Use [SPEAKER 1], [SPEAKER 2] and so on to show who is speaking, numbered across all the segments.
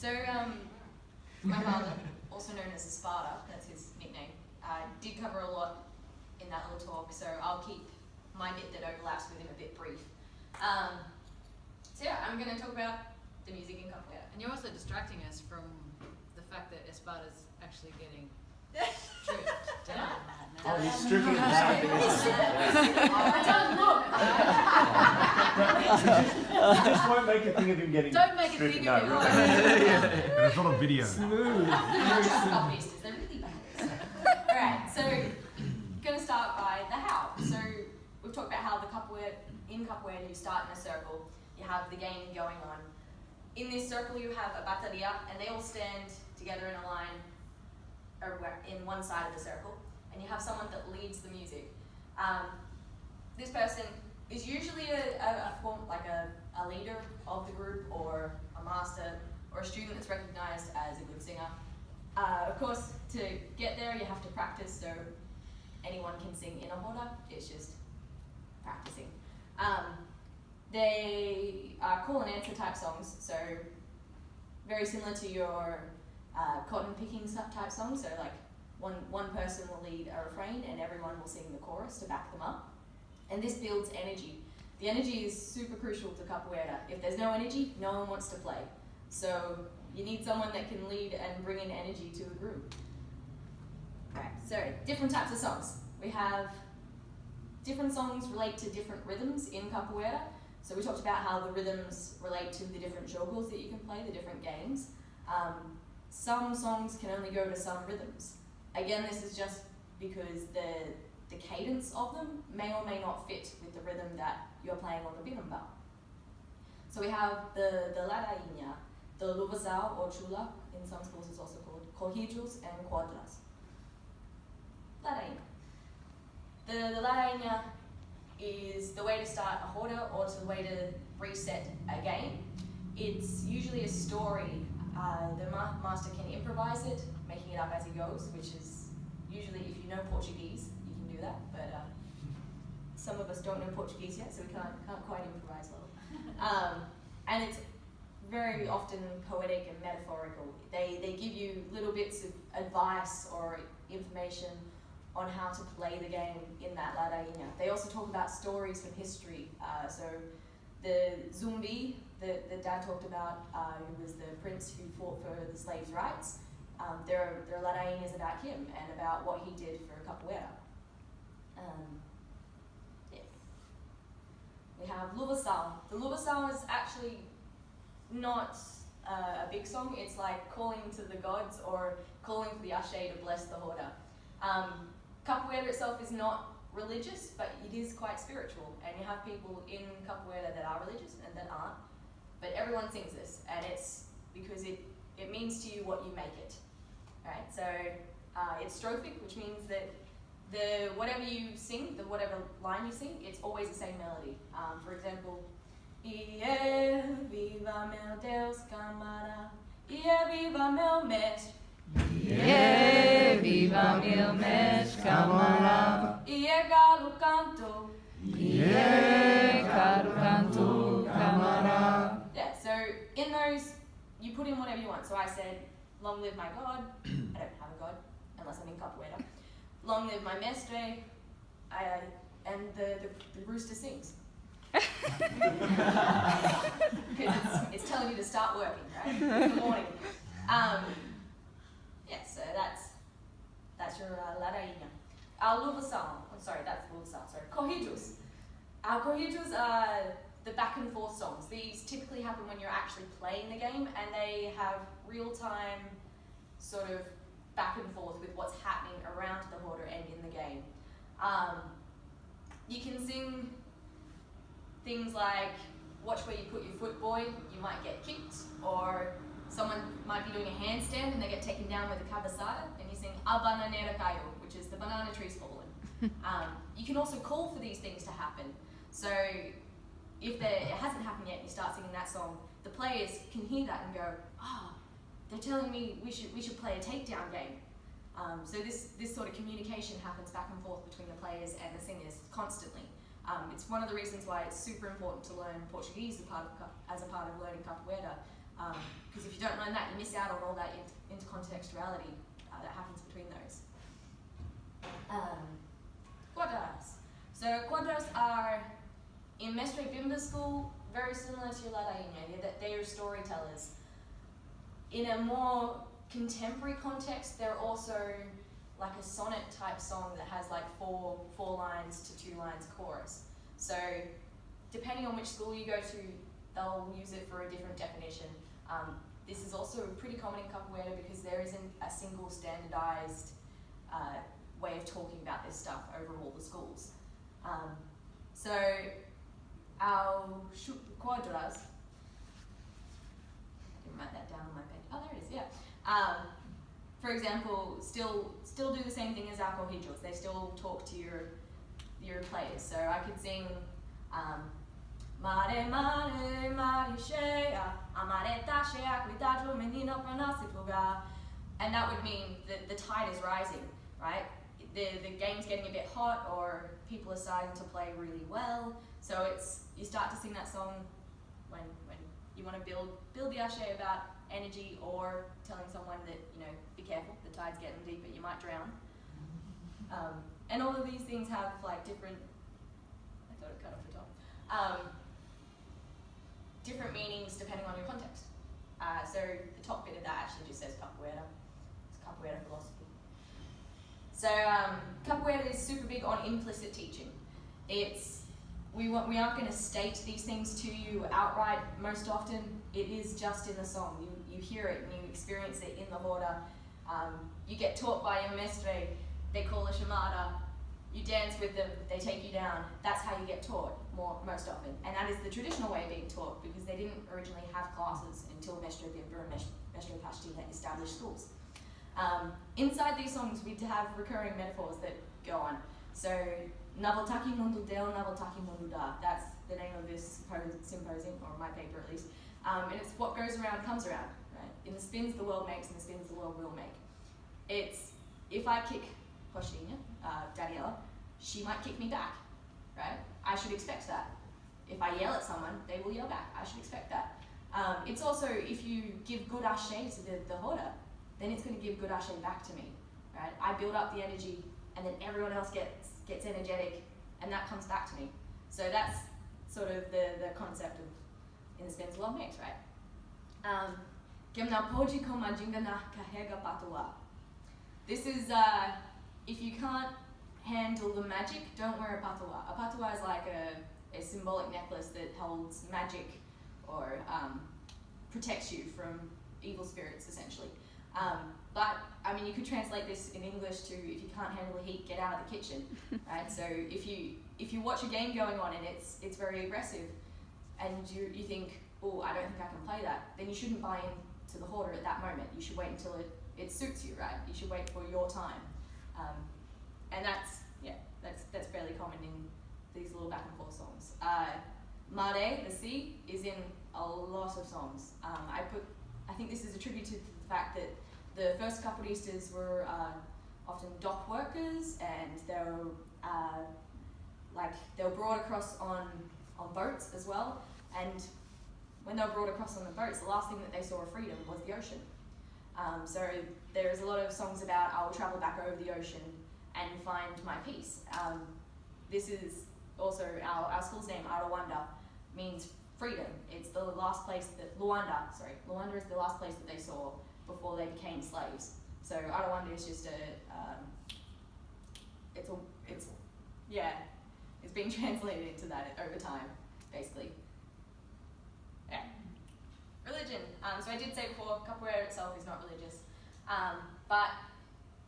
[SPEAKER 1] So, my father, also known as Sparta, that's his nickname, did cover a lot in that little talk, so I'll keep my bit that overlaps with him a bit brief. So yeah, I'm going to talk about the music in capoeira.
[SPEAKER 2] And you're also distracting us from the fact that Esparta's actually getting stripped down right now.
[SPEAKER 3] Oh, he's stripping back. This won't make a thing of him getting
[SPEAKER 2] Don't make a
[SPEAKER 3] stripped.
[SPEAKER 2] thing
[SPEAKER 3] No,
[SPEAKER 2] of it.
[SPEAKER 3] right.
[SPEAKER 4] And it's not a video.
[SPEAKER 3] Smooth.
[SPEAKER 1] They're really bad. Alright, so going to start by the how. So we've talked about how in capoeira you start in a circle, you have the game going on. In this circle you have a bateria, and they all stand together in a line in one side of the circle, and you have someone that leads the music. This person is usually a leader of the group, or a master, or a student that's recognized as a good singer. Of course, to get there you have to practice, so anyone can sing in a roda, it's just practicing. They are call and answer type songs, so very similar to your cotton picking type songs, so like one person will lead a refrain and everyone will sing the chorus to back them up. And this builds energy. The energy is super crucial to capoeira. If there's no energy, no one wants to play. So you need someone that can lead and bring in energy to the group. Right, so different types of songs. We have different songs relate to different rhythms in capoeira. So we talked about how the rhythms relate to the different jogos that you can play, the different games. Some songs can only go to some rhythms. Again, this is just because the cadence of them may or may not fit with the rhythm that you're playing on the berimbau. So we have the ladainha, the luvasau or chula, in some schools it's also called corrijos and quadras. Ladainha. The ladainha is the way to start a roda or the way to reset a game. It's usually a story. The master can improvise it, making it up as he goes, which is usually, if you know Portuguese, you can do that, but some of us don't know Portuguese yet, so we can't quite improvise well. And it's very often poetic and metaphorical. They give you little bits of advice or information on how to play the game in that ladainha. They also talk about stories from history. So the Zumbi that Dad talked about, who was the prince who fought for the slaves' rights, their ladainha is about him and about what he did for capoeira. Yeah. We have Luvasau. The Luvasau is actually not a big song. It's like calling to the gods or calling for the ashe to bless the roda. Capoeira itself is not religious, but it is quite spiritual, and you have people in capoeira that are religious and that aren't, but everyone sings this, and it's because it means to you what you make it. Alright, so it's strophic, which means that whatever you sing, whatever line you sing, it's always the same melody. For example, Ie viva meu Deus camara, Ie viva meu mestre,
[SPEAKER 2] Ie viva meu mestre camarada,
[SPEAKER 1] Ie galo canto,
[SPEAKER 2] Ie caro canto camarada.
[SPEAKER 1] Yeah, so in those, you put in whatever you want. So I said, long live my God. I don't have a God, unless I'm in capoeira. Long live my mestre. And the rooster sings. Because it's telling you to start working, right? It's the morning. Yeah, so that's your ladainha. Our luvasau, that's luvasau, sorry. Corrijos. Our corrijos are the back and forth songs. These typically happen when you're actually playing the game, and they have real-time sort of back and forth with what's happening around the roda and in the game. You can sing things like, watch where you put your foot, boy, you might get kicked, or someone might be doing a handstand and they get taken down with a cabeçada, and you sing a bananeira caiu, which is the banana tree's fallen. You can also call for these things to happen. So if it hasn't happened yet and you start singing that song, the players can hear that and go, they're telling me we should play a takedown game. So this sort of communication happens back and forth between the players and the singers constantly. It's one of the reasons why it's super important to learn Portuguese as a part of learning capoeira, Because if you don't learn that, you miss out on all that intercontextuality that happens between those. Quadras. So quadras are, in Mestre Bimba school, very similar to La Rainha, that they are storytellers. In a more contemporary context, they're also like a sonnet type song that has like four lines to 2 lines chorus. So depending on which school you go to, they'll use it for a different definition. This is also pretty common in capoeira because there isn't a single standardized way of talking about this stuff over all the schools. So our quadras, I didn't write that down on my page. Oh, there it is, yeah. For example, still do the same thing as our corrigos. They still talk to your players. So I could sing Mare, mare, mare cheia, amareta cheia, cuidado menino para não se afogar. And that would mean that the tide is rising, right? The game's getting a bit hot, or people are starting to play really well. So you start to sing that song when you want to build the ashe about energy, or telling someone that, be careful, the tide's getting deeper, you might drown. And all of these things have like different, I thought it cut off the top, different meanings depending on your context. So the top bit of that actually just says capoeira. It's capoeira philosophy. So capoeira is super big on implicit teaching. We aren't going to state these things to you outright. Most often, it is just in the song. You hear it and you experience it in the roda. You get taught by your mestre. They call a chamada. You dance with them. They take you down. That's how you get taught most often. And that is the traditional way of being taught, because they didn't originally have classes until Mestre Bimba and Mestre Pashti had established schools. Inside these songs, we have recurring metaphors that go on. So, Navoltaki mundo del, navoltaki mundo da. That's the name of this symposium, or my paper at least. And it's what goes around comes around, right? In the spins the world makes, and the spins the world will make. It's, if I kick Hoshinya, Daniela, she might kick me back, right? I should expect that. If I yell at someone, they will yell back. I should expect that. It's also, if you give good ashe to the hoda, then it's going to give good ashe back to me, right? I build up the energy, and then everyone else gets energetic, and that comes back to me. So that's sort of the concept of in the spins the world makes, right? This is, if you can't handle the magic, don't wear a patois. A patois is like a symbolic necklace that holds magic, or protects you from evil spirits, essentially. But, I mean, you could translate this in English to, if you can't handle the heat, get out of the kitchen, right? So if you watch a game going on and it's very aggressive, and you think, oh, I don't think I can play that, then you shouldn't buy into the hoarder at that moment. You should wait until it suits you, right? You should wait for your time. And that's fairly common in these little back and forth songs. Mare, the sea, is in a lot of songs. I think this is attributed to the fact that the first capoeiristas were often dock workers, and they were brought across on boats as well. And when they were brought across on the boats, the last thing that they saw of freedom was the ocean. So there's a lot of songs about, I will travel back over the ocean and find my peace. This is also our school's name, Aruanda, means freedom. It's the last place that, Luanda is the last place that they saw before they became slaves. So Aruanda is just it's been translated into that over time, basically. Yeah. Religion. So I did say before, capoeira itself is not religious, but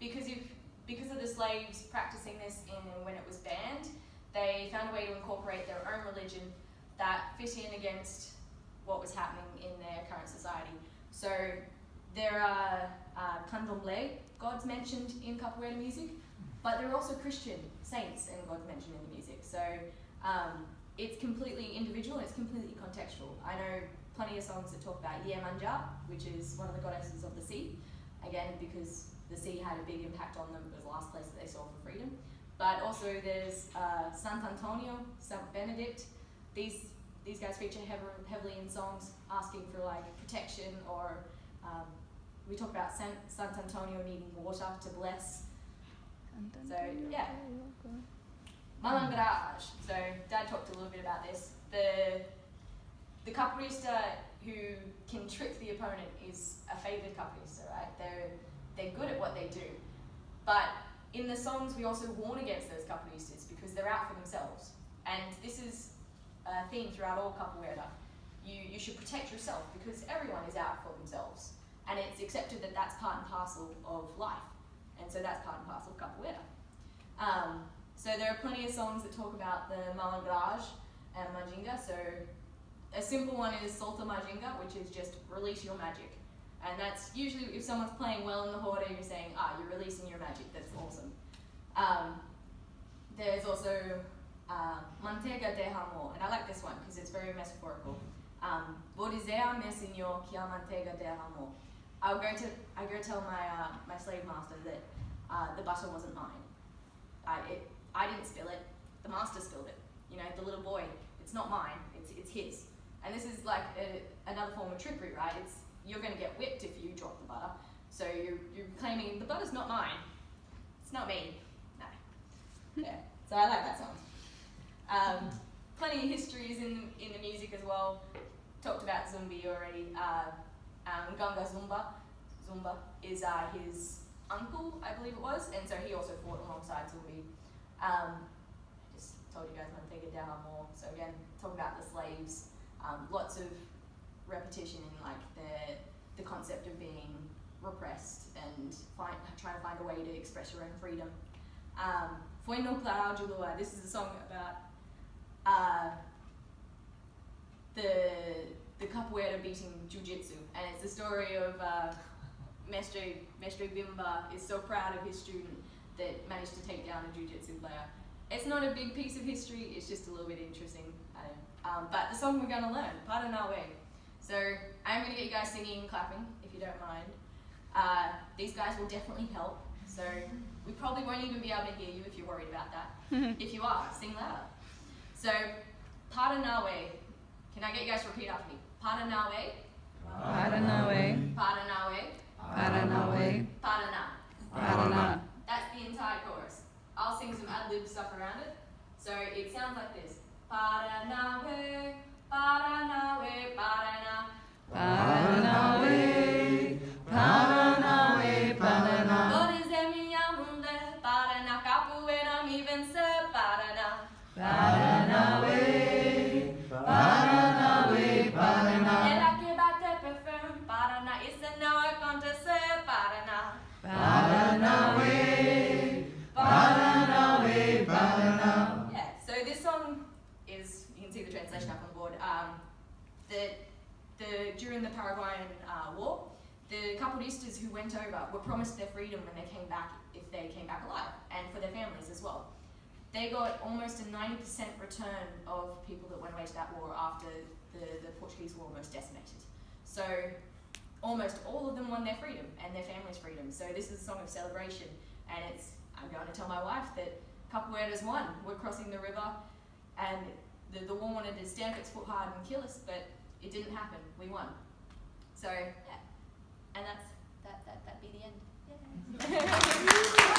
[SPEAKER 1] because of the slaves practicing this when it was banned, they found a way to incorporate their own religion that fit in against what was happening in their current society. So there are candomblé gods mentioned in capoeira music, but there are also Christian saints and gods mentioned in the music. So it's completely individual, it's completely contextual. I know plenty of songs that talk about Iemanjá, which is one of the goddesses of the sea, again because the sea had a big impact on them. It was the last place that they saw for freedom. But also there's Sant Antonio, Sant Benedict. These these guys feature heavily in songs asking for like protection, or we talk about Sant Antonio needing water to bless. So yeah. Malandrage. So Dad talked a little bit about this. The capoeirista who can trick the opponent is a favoured capoeirista, right? They're good at what they do. But in the songs we also warn against those capoeiristas because they're out for themselves. And this is a theme throughout all capoeira. You should protect yourself because everyone is out for themselves. And it's accepted that that's part and parcel of life. And so that's part and parcel of capoeira. So there are plenty of songs that talk about the malandrage and majinga. So a simple one is solta majinga, which is just release your magic. And that's usually if someone's playing well in the horde, you're saying, you're releasing your magic. That's awesome. There's also manteiga derramou, and I like this one because it's very metaphorical. Vou dizer a meu senhor que a manteiga derramou. I go tell my slave master that the butter wasn't mine. I didn't spill it. The master spilled it. You know, the little boy. It's not mine. It's his. And this is like another form of trickery, right? You're going to get whipped if you drop the butter. So you're claiming the butter's not mine. It's not me. No. Yeah. So I like that song. Plenty of histories in the music as well. Talked about Zumbi already. Gunga Zumba. Zumba is his uncle, I believe it was, and so he also fought alongside Zumbi. Just told you guys Manteiga derramou. So again, talk about the slaves. Lots of repetition in like the concept of being repressed and trying to find a way to express your own freedom. Foi no Claral de Lua. This is a song about the capoeira beating jiu-jitsu, and it's the story of Mestre Bimba is so proud of his student that managed to take down a jiu-jitsu player. It's not a big piece of history, it's just a little bit interesting. But the song we're going to learn, Paranawe. So I'm going to get you guys singing and clapping, if you don't mind. These guys will definitely help, so we probably won't even be able to hear you if you're worried about that. If you are, sing louder. So, Paranawe. Can I get you guys to repeat after me? Paranawe.
[SPEAKER 5] Paranawe.
[SPEAKER 1] Paranawe.
[SPEAKER 5] Paranawe.
[SPEAKER 1] Parana.
[SPEAKER 5] Parana.
[SPEAKER 1] That's the entire chorus. I'll sing some ad-lib stuff around it. So it sounds like this. Paranawe, Paranawe, Parana.
[SPEAKER 5] Paranawe. Paranawe. Parana.
[SPEAKER 1] Flores é minha mulher, Paraná, capoeira me vencer, Paraná.
[SPEAKER 5] Paranawe. Paranawe. Parana.
[SPEAKER 1] Ela que bate perfume, Paraná, isso não acontecer, Paraná.
[SPEAKER 5] Paranawe. Paranawe. Parana.
[SPEAKER 1] Yeah, so this song is, you can see the translation up on the board, during the Paraguayan War, the capoeiristas who went over were promised their freedom when they came back, if they came back alive, and for their families as well. They got almost a 90% return of people that went away to that war after the Portuguese War almost decimated. So almost all of them won their freedom and their family's freedom. So this is a song of celebration, and I'm going to tell my wife that capoeira's won. We're crossing the river, and the war wanted to stamp its foot hard and kill us, but it didn't happen. We won. So yeah, and that'd be the end. Yeah.